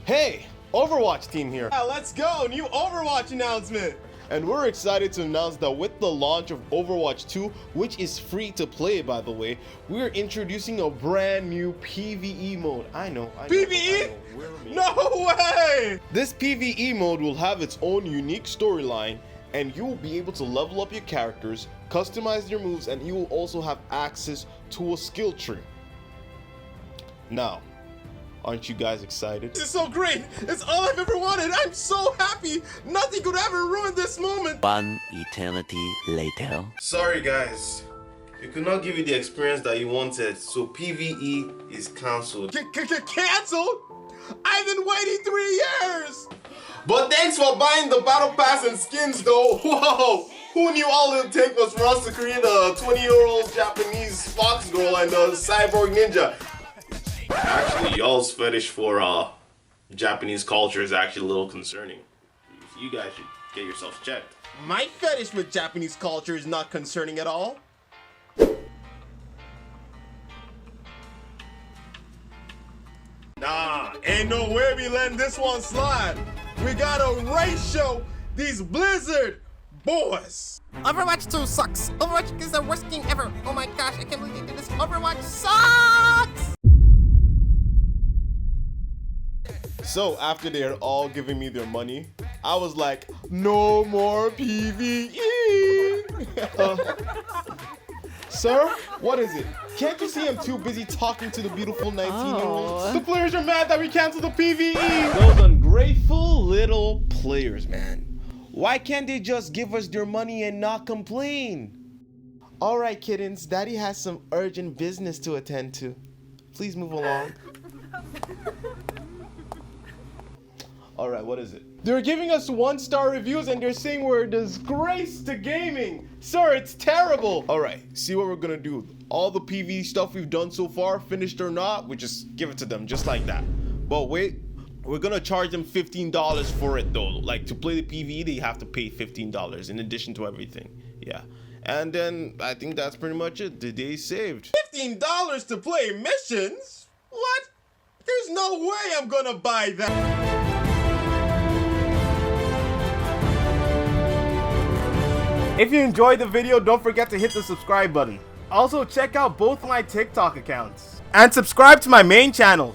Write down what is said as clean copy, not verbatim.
Hey, Overwatch team here. Yeah, let's go, new Overwatch announcement. And we're excited to announce that with the launch of Overwatch 2, which is free to play by the way, we're introducing a brand new PvE mode. I know. PvE? No way! This PvE mode will have its own unique storyline, and you will be able to level up your characters, customize your moves, and you will also have access to a skill tree. Now, aren't you guys excited? This is so great! It's all I've ever wanted! I'm so happy! Nothing could ever ruin this moment! One eternity later. Sorry guys, we could not give you the experience that you wanted, so PvE is cancelled. Cancelled? I've been waiting 3 years! But thanks for buying the battle pass and skins though. Whoa! Who knew all it would take was for us to create a 20-year-old Japanese fox girl and a cyborg ninja? Actually, y'all's fetish for Japanese culture is actually a little concerning. You guys should get yourselves checked. My fetish with Japanese culture is not concerning at all. Nah, ain't no way we letting this one slide. We gotta ratio these Blizzard boys. Overwatch 2 sucks. Overwatch is the worst game ever. Oh my gosh, I can't believe they did this. Overwatch sucks! So after they're all giving me their money, I was like, no more PvE. Sir, what is it? Can't you see I'm too busy talking to the beautiful 19-year-olds? The players are mad that we canceled the PvE. Those ungrateful little players, man. Why can't they just give us their money and not complain? All right, kittens, Daddy has some urgent business to attend to. Please move along. All right, what is it? They're giving us 1-star reviews and they're saying we're a disgrace to gaming. Sir, it's terrible. All right, see what we're gonna do. All the PvE stuff we've done so far, finished or not, we just give it to them just like that. But wait, we're gonna charge them $15 for it though. Like to play the PvE, they have to pay $15 in addition to everything. Yeah. And then I think that's pretty much it. The day saved. $15 to play missions? What? There's no way I'm gonna buy that. If you enjoyed the video, don't forget to hit the subscribe button. Also, check out both my TikTok accounts. And subscribe to my main channel.